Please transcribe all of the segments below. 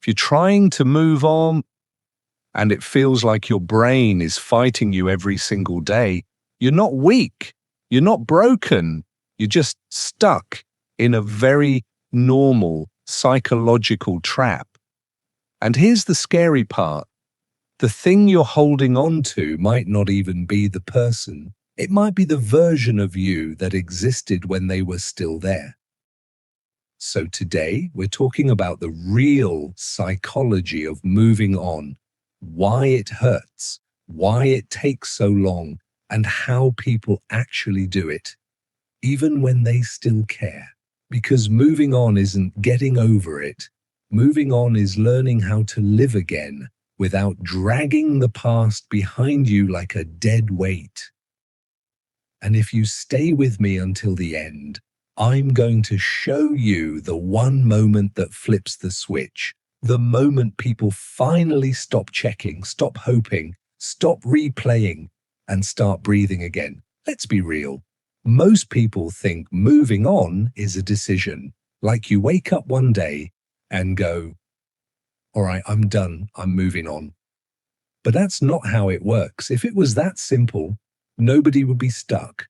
If you're trying to move on and it feels like your brain is fighting you every single day, you're not weak, you're not broken, you're just stuck in a very normal psychological trap. And here's the scary part. The thing you're holding on to might not even be the person. It might be the version of you that existed when they were still there. So today, we're talking about the real psychology of moving on, why it hurts, why it takes so long, and how people actually do it, even when they still care. Because moving on isn't getting over it. Moving on is learning how to live again without dragging the past behind you like a dead weight. And if you stay with me until the end, I'm going to show you the one moment that flips the switch, the moment people finally stop checking, stop hoping, stop replaying, and start breathing again. Let's be real. Most people think moving on is a decision, like you wake up one day and go, all right, I'm done, I'm moving on. But that's not how it works. If it was that simple, nobody would be stuck.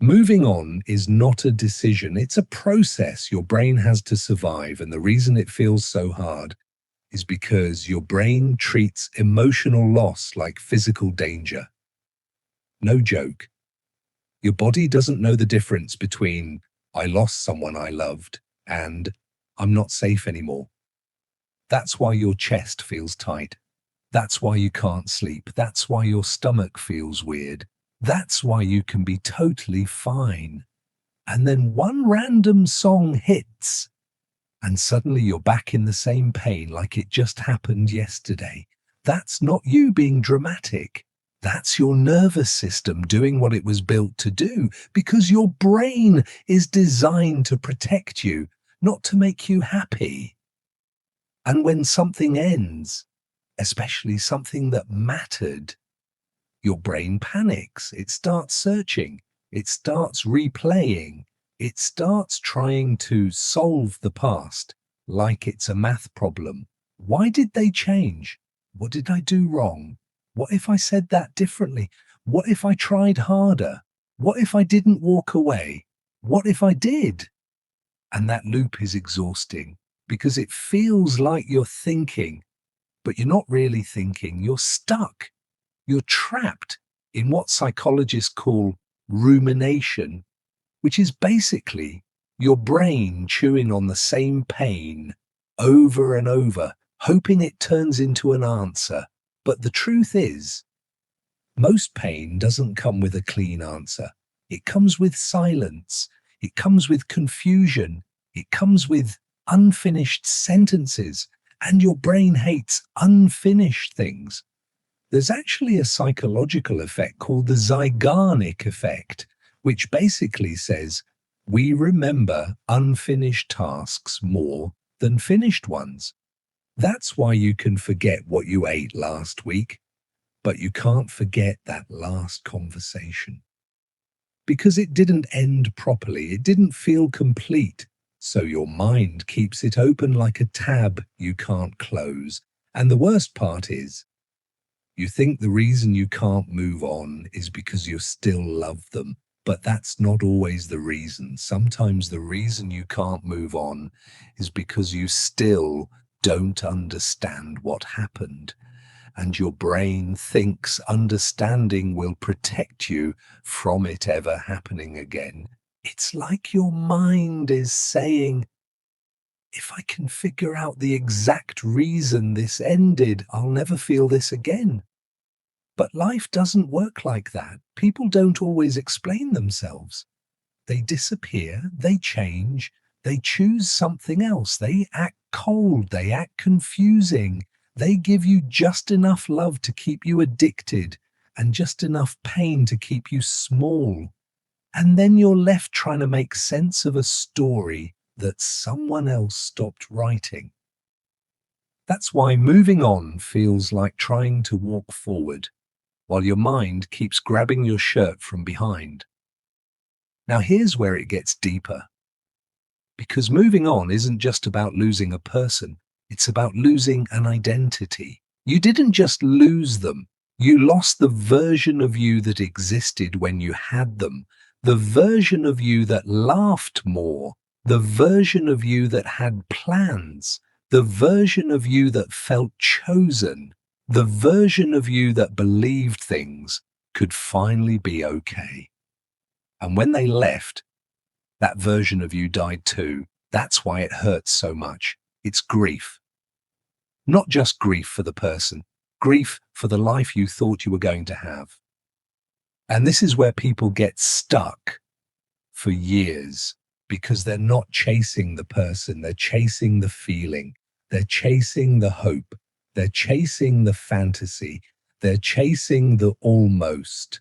Moving on is not a decision, it's a process your brain has to survive, and the reason it feels so hard is because your brain treats emotional loss like physical danger. No joke. Your body doesn't know the difference between I lost someone I loved and I'm not safe anymore. That's why your chest feels tight. That's why you can't sleep. That's why your stomach feels weird. That's why you can be totally fine. And then one random song hits, and suddenly you're back in the same pain like it just happened yesterday. That's not you being dramatic. That's your nervous system doing what it was built to do, because your brain is designed to protect you, not to make you happy. And when something ends, especially something that mattered, your brain panics. It starts searching. It starts replaying. It starts trying to solve the past like it's a math problem. Why did they change? What did I do wrong? What if I said that differently? What if I tried harder? What if I didn't walk away? What if I did? And that loop is exhausting because it feels like you're thinking, but you're not really thinking. You're stuck. You're trapped in what psychologists call rumination, which is basically your brain chewing on the same pain over and over, hoping it turns into an answer. But the truth is, most pain doesn't come with a clean answer. It comes with silence. It comes with confusion. It comes with unfinished sentences. And your brain hates unfinished things. There's actually a psychological effect called the Zeigarnik effect, which basically says we remember unfinished tasks more than finished ones. That's why you can forget what you ate last week, but you can't forget that last conversation. Because it didn't end properly, it didn't feel complete, so your mind keeps it open like a tab you can't close. And the worst part is, you think the reason you can't move on is because you still love them, but that's not always the reason. Sometimes the reason you can't move on is because you still don't understand what happened, and your brain thinks understanding will protect you from it ever happening again. It's like your mind is saying, if I can figure out the exact reason this ended, I'll never feel this again. But life doesn't work like that. People don't always explain themselves. They disappear, they change, they choose something else. They act cold, they act confusing. They give you just enough love to keep you addicted and just enough pain to keep you small. And then you're left trying to make sense of a story that someone else stopped writing. That's why moving on feels like trying to walk forward, while your mind keeps grabbing your shirt from behind. Now here's where it gets deeper. Because moving on isn't just about losing a person, It's about losing an identity. You didn't just lose them. You lost the version of you that existed when you had them, the version of you that laughed more, the version of you that had plans, the version of you that felt chosen, the version of you that believed things could finally be okay. And when they left, that version of you died too. That's why it hurts so much. It's grief. Not just grief for the person, grief for the life you thought you were going to have. And this is where people get stuck for years because they're not chasing the person, they're chasing the feeling, they're chasing the hope, they're chasing the fantasy, they're chasing the almost.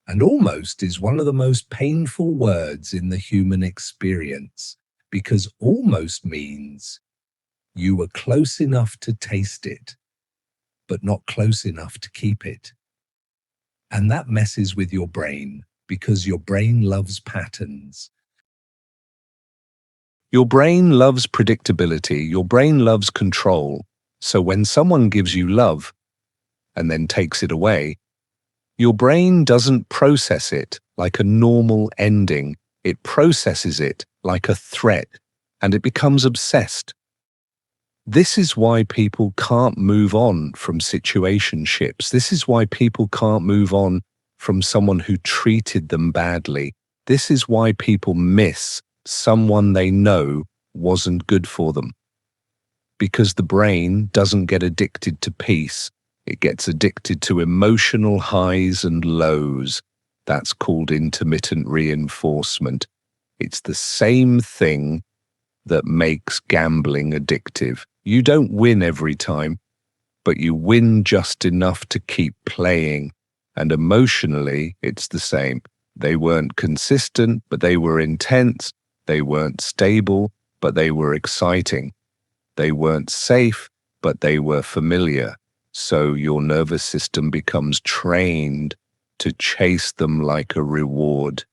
And almost is one of the most painful words in the human experience because almost means you were close enough to taste it, but not close enough to keep it. And that messes with your brain because your brain loves patterns. Your brain loves predictability. Your brain loves control. So when someone gives you love and then takes it away, your brain doesn't process it like a normal ending. It processes it like a threat, and it becomes obsessed. This is why people can't move on from situationships. This is why people can't move on from someone who treated them badly. This is why people miss someone they know wasn't good for them. Because the brain doesn't get addicted to peace. It gets addicted to emotional highs and lows. That's called intermittent reinforcement. It's the same thing that makes gambling addictive. You don't win every time, but you win just enough to keep playing. And emotionally, it's the same. They weren't consistent, but they were intense. They weren't stable, but they were exciting. They weren't safe, but they were familiar. So your nervous system becomes trained to chase them like a reward,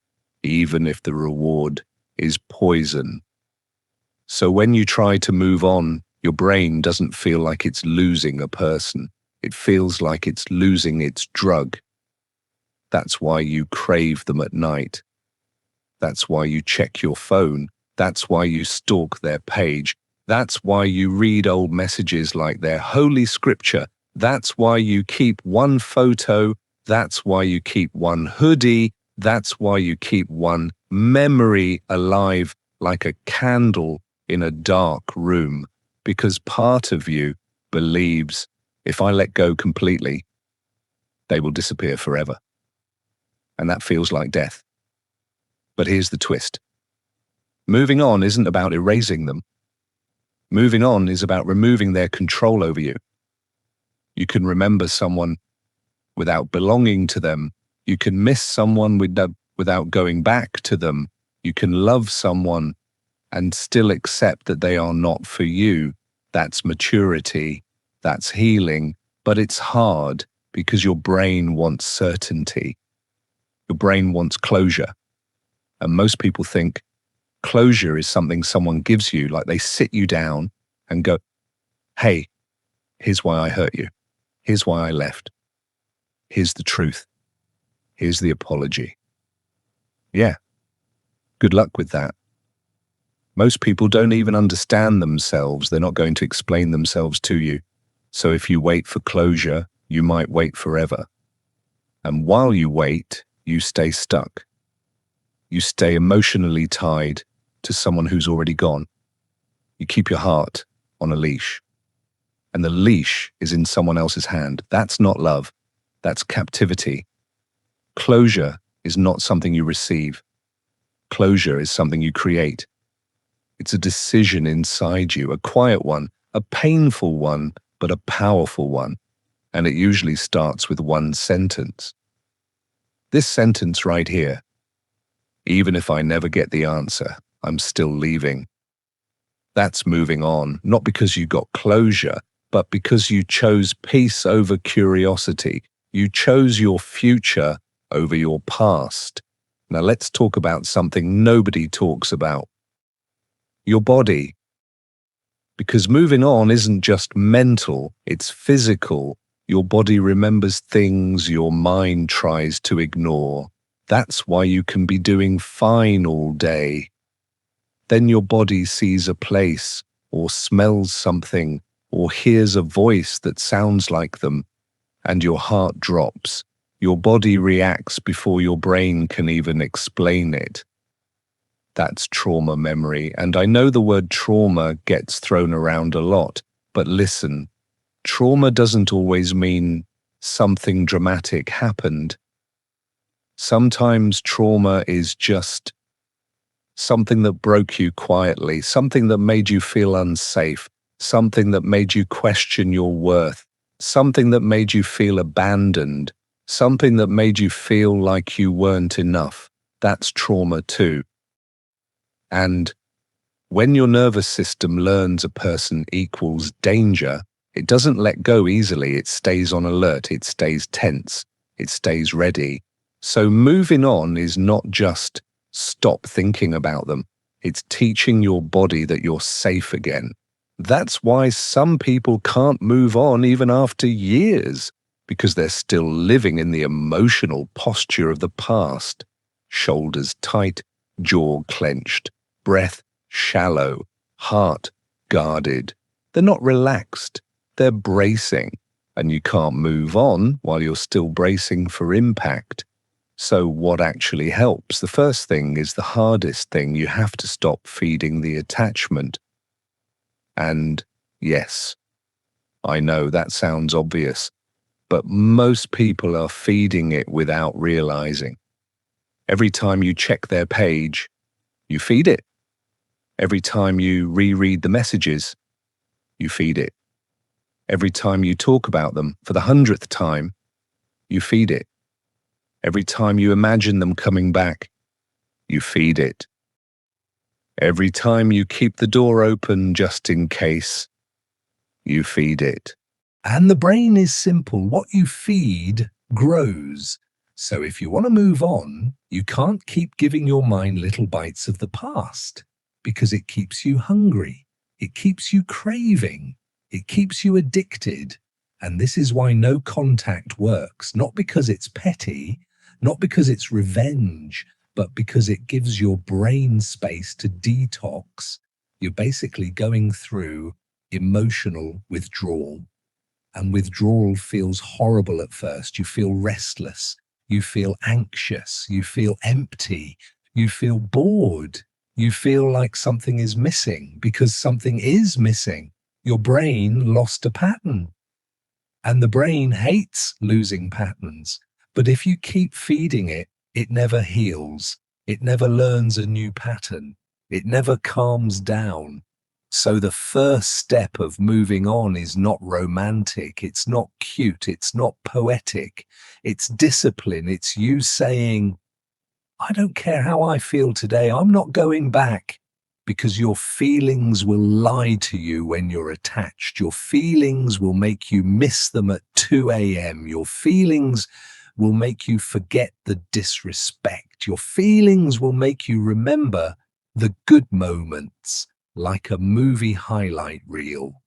even if the reward is poison. So when you try to move on, your brain doesn't feel like it's losing a person. It feels like it's losing its drug. That's why you crave them at night. That's why you check your phone. That's why you stalk their page. That's why you read old messages like they're holy scripture. That's why you keep one photo. That's why you keep one hoodie. That's why you keep one memory alive like a candle in a dark room. Because part of you believes if I let go completely, they will disappear forever. And that feels like death. But here's the twist. Moving on isn't about erasing them. Moving on is about removing their control over you. You can remember someone without belonging to them. You can miss someone without going back to them. You can love someone and still accept that they are not for you. That's maturity. That's healing. But it's hard because your brain wants certainty. Your brain wants closure. And most people think closure is something someone gives you, like they sit you down and go, hey, here's why I hurt you. Here's why I left. Here's the truth. Here's the apology. Yeah, good luck with that. Most people don't even understand themselves. They're not going to explain themselves to you. So if you wait for closure, you might wait forever. And while you wait, you stay stuck. You stay emotionally tied to someone who's already gone. You keep your heart on a leash. And the leash is in someone else's hand. That's not love. That's captivity. Closure is not something you receive. Closure is something you create. It's a decision inside you, a quiet one, a painful one, but a powerful one. And it usually starts with one sentence. This sentence right here. Even if I never get the answer, I'm still leaving. That's moving on, not because you got closure, but because you chose peace over curiosity. You chose your future over your past. Now let's talk about something nobody talks about. Your body. Because moving on isn't just mental, it's physical. Your body remembers things your mind tries to ignore. That's why you can be doing fine all day. Then your body sees a place, or smells something, or hears a voice that sounds like them, and your heart drops. Your body reacts before your brain can even explain it. That's trauma memory, and I know the word trauma gets thrown around a lot, but listen, trauma doesn't always mean something dramatic happened. Sometimes trauma is just something that broke you quietly, something that made you feel unsafe, something that made you question your worth, something that made you feel abandoned, something that made you feel like you weren't enough. That's trauma too. And when your nervous system learns a person equals danger, it doesn't let go easily. It stays on alert. It stays tense. It stays ready. So moving on is not just stop thinking about them. It's teaching your body that you're safe again. That's why some people can't move on even after years, because they're still living in the emotional posture of the past. Shoulders tight, jaw clenched, breath shallow, heart guarded. They're not relaxed, they're bracing, and you can't move on while you're still bracing for impact. So what actually helps? The first thing is the hardest thing. You have to stop feeding the attachment. And yes, I know that sounds obvious, but most people are feeding it without realizing. Every time you check their page, you feed it. Every time you reread the messages, you feed it. Every time you talk about them for the 100th time, you feed it. Every time you imagine them coming back, you feed it. Every time you keep the door open just in case, you feed it. And the brain is simple. What you feed grows. So if you want to move on, you can't keep giving your mind little bites of the past, because it keeps you hungry. It keeps you craving. It keeps you addicted. And this is why no contact works, not because it's petty, not because it's revenge, but because it gives your brain space to detox. You're basically going through emotional withdrawal. And withdrawal feels horrible at first. You feel restless. You feel anxious. You feel empty. You feel bored. You feel like something is missing, because something is missing. Your brain lost a pattern. And the brain hates losing patterns. But if you keep feeding it, it never heals. It never learns a new pattern. It never calms down. So the first step of moving on is not romantic. It's not cute. It's not poetic. It's discipline. It's you saying, I don't care how I feel today. I'm not going back. Because your feelings will lie to you when you're attached. Your feelings will make you miss them at 2 a.m. Your feelings will make you forget the disrespect. Your feelings will make you remember the good moments, like a movie highlight reel.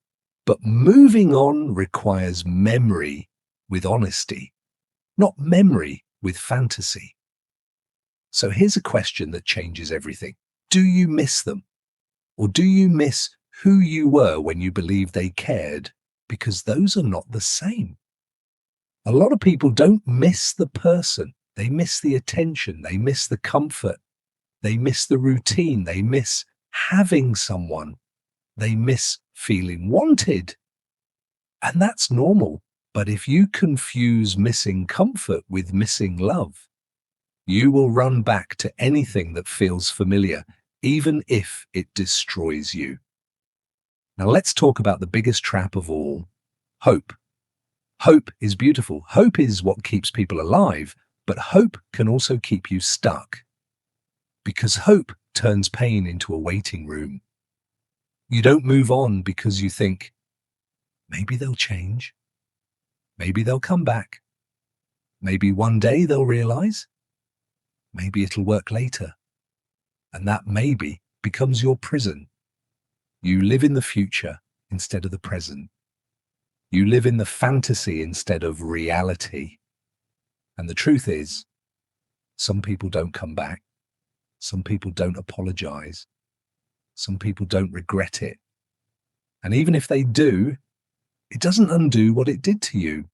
But moving on requires memory with honesty, not memory with fantasy. So here's a question that changes everything. Do you miss them? Or do you miss who you were when you believed they cared? Because those are not the same. A lot of people don't miss the person. They miss the attention. They miss the comfort. They miss the routine. They miss having someone. They miss feeling wanted. And that's normal. But if you confuse missing comfort with missing love, you will run back to anything that feels familiar, even if it destroys you. Now let's talk about the biggest trap of all, hope. Hope is beautiful. Hope is what keeps people alive, but hope can also keep you stuck. Because hope turns pain into a waiting room. You don't move on because you think, maybe they'll change. Maybe they'll come back. Maybe one day they'll realize. Maybe it'll work later. And that maybe becomes your prison. You live in the future instead of the present. You live in the fantasy instead of reality. And the truth is, some people don't come back. Some people don't apologize. Some people don't regret it. And even if they do, it doesn't undo what it did to you.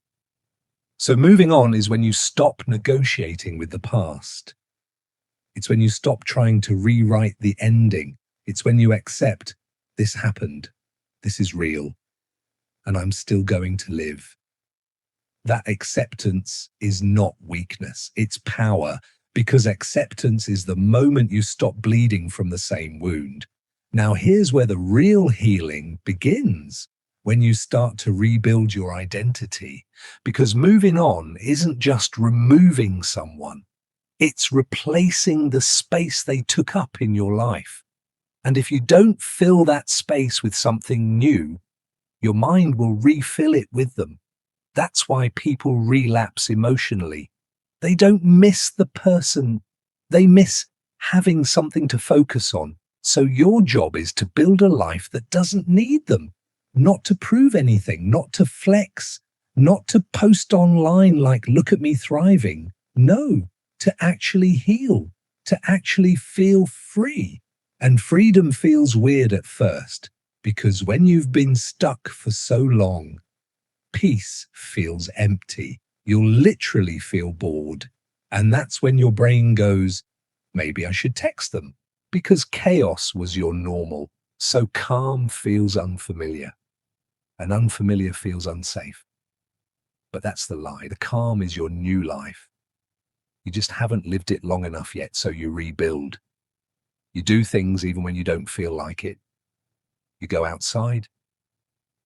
So moving on is when you stop negotiating with the past. It's when you stop trying to rewrite the ending. It's when you accept this happened, this is real, and I'm still going to live. That acceptance is not weakness, it's power, because acceptance is the moment you stop bleeding from the same wound. Now here's where the real healing begins, when you start to rebuild your identity, because moving on isn't just removing someone, it's replacing the space they took up in your life. And if you don't fill that space with something new, your mind will refill it with them. That's why people relapse emotionally. They don't miss the person, they miss having something to focus on. So your job is to build a life that doesn't need them, not to prove anything, not to flex, not to post online like, look at me thriving. No, to actually heal, to actually feel free. And freedom feels weird at first, because when you've been stuck for so long, peace feels empty. You'll literally feel bored. And that's when your brain goes, maybe I should text them, because chaos was your normal. So calm feels unfamiliar, and unfamiliar feels unsafe. But that's the lie. The calm is your new life. You just haven't lived it long enough yet, so you rebuild. You do things even when you don't feel like it. You go outside,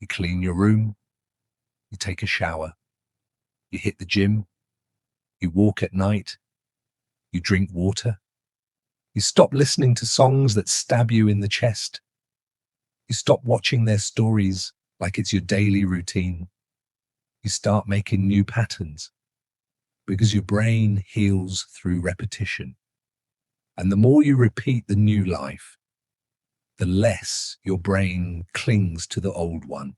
you clean your room, you take a shower, you hit the gym, you walk at night, you drink water, you stop listening to songs that stab you in the chest, you stop watching their stories like it's your daily routine, you start making new patterns, because your brain heals through repetition. And the more you repeat the new life, the less your brain clings to the old one.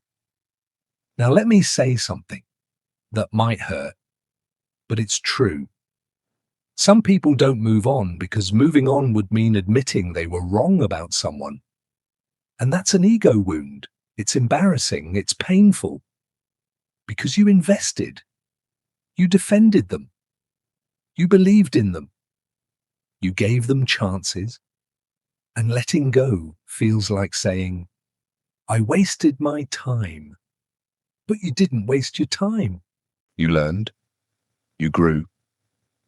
Now, let me say something that might hurt, but it's true. Some people don't move on because moving on would mean admitting they were wrong about someone. And that's an ego wound. It's embarrassing. It's painful. Because you invested. You defended them. You believed in them. You gave them chances. And letting go feels like saying, I wasted my time. But you didn't waste your time. You learned. You grew.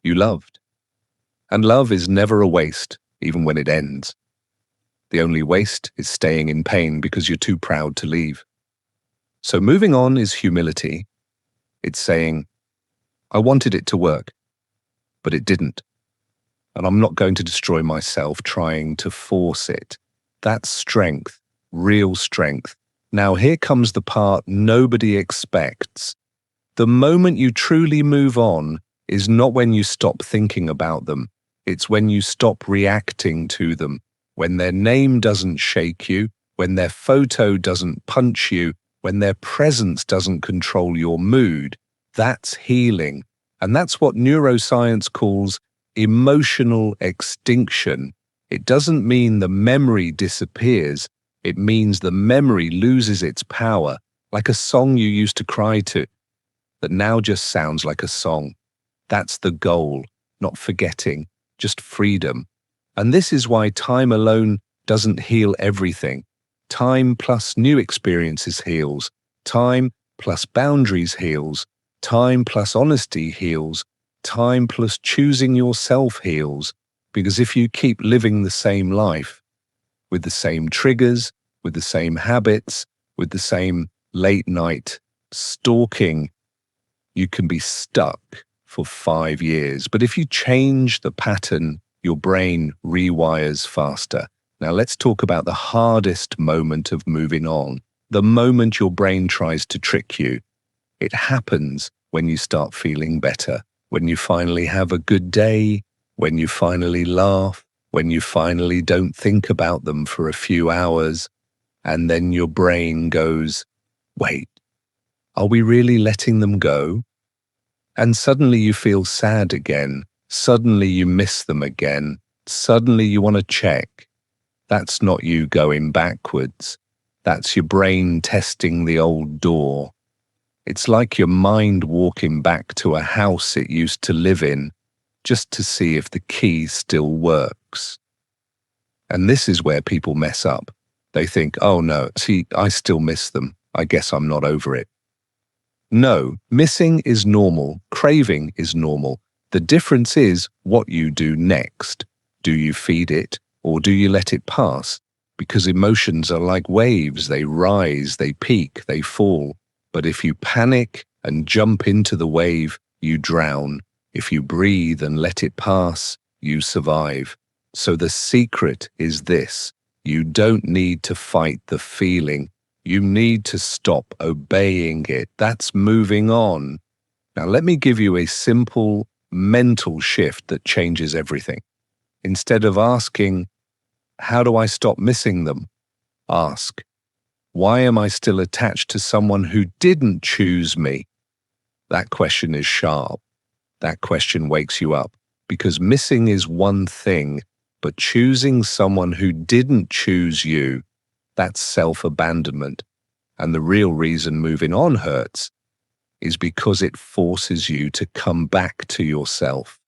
You loved. And love is never a waste, even when it ends. The only waste is staying in pain because you're too proud to leave. So moving on is humility. It's saying, I wanted it to work, but it didn't. And I'm not going to destroy myself trying to force it. That's strength, real strength. Now here comes the part nobody expects. The moment you truly move on is not when you stop thinking about them. It's when you stop reacting to them, when their name doesn't shake you, when their photo doesn't punch you, when their presence doesn't control your mood. That's healing. And that's what neuroscience calls emotional extinction. It doesn't mean the memory disappears. It means the memory loses its power, like a song you used to cry to, that now just sounds like a song. That's the goal, not forgetting, just freedom. And this is why time alone doesn't heal everything. Time plus new experiences heals. Time plus boundaries heals. Time plus honesty heals. Time plus choosing yourself heals. Because if you keep living the same life, with the same triggers, with the same habits, with the same late night stalking, you can be stuck for 5 years. But if you change the pattern, your brain rewires faster. Now let's talk about the hardest moment of moving on. The moment your brain tries to trick you. It happens when you start feeling better, when you finally have a good day, when you finally laugh, when you finally don't think about them for a few hours. And then your brain goes, wait, are we really letting them go? And suddenly you feel sad again. Suddenly you miss them again. Suddenly you want to check. That's not you going backwards. That's your brain testing the old door. It's like your mind walking back to a house it used to live in, just to see if the key still works. And this is where people mess up. They think, oh no, see, I still miss them. I guess I'm not over it. No, missing is normal. Craving is normal. The difference is what you do next. Do you feed it or do you let it pass? Because emotions are like waves. They rise, they peak, they fall. But if you panic and jump into the wave, you drown. If you breathe and let it pass, you survive. So the secret is this. You don't need to fight the feeling. You need to stop obeying it. That's moving on. Now let me give you a simple mental shift that changes everything. Instead of asking, how do I stop missing them? Ask, why am I still attached to someone who didn't choose me? That question is sharp. That question wakes you up, because missing is one thing, but choosing someone who didn't choose you, that's self-abandonment. And the real reason moving on hurts is because it forces you to come back to yourself.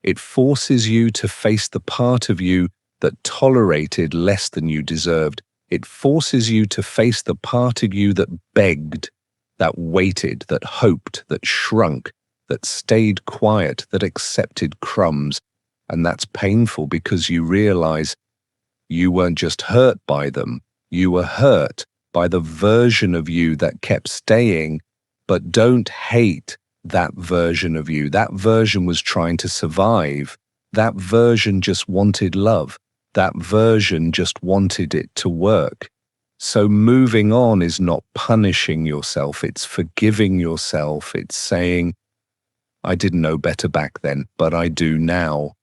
It forces you to face the part of you that tolerated less than you deserved. It forces you to face the part of you that begged, that waited, that hoped, that shrunk, that stayed quiet, that accepted crumbs. And that's painful because you realize you weren't just hurt by them, you were hurt by the version of you that kept staying. But don't hate that version of you. That version was trying to survive. That version just wanted love. That version just wanted it to work. So moving on is not punishing yourself. It's forgiving yourself. It's saying, I didn't know better back then, but I do now.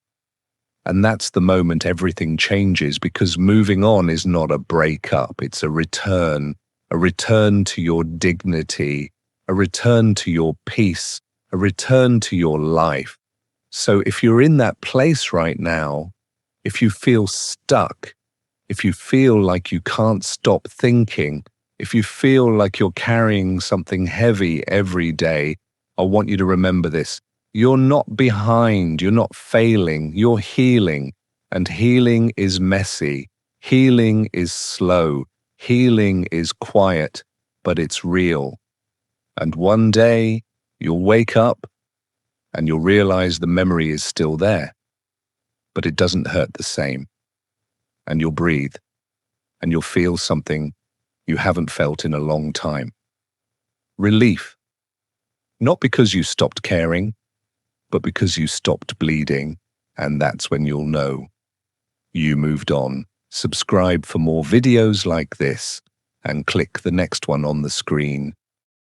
And that's the moment everything changes, because moving on is not a breakup. It's a return to your dignity, a return to your peace, a return to your life. So if you're in that place right now, if you feel stuck, if you feel like you can't stop thinking, if you feel like you're carrying something heavy every day, I want you to remember this. You're not behind, you're not failing, you're healing. And healing is messy. Healing is slow. Healing is quiet, but it's real. And one day you'll wake up and you'll realize the memory is still there, but it doesn't hurt the same. And you'll breathe and you'll feel something you haven't felt in a long time. Relief. Not because you stopped caring, but because you stopped bleeding, and that's when you'll know you moved on. Subscribe for more videos like this, and click the next one on the screen.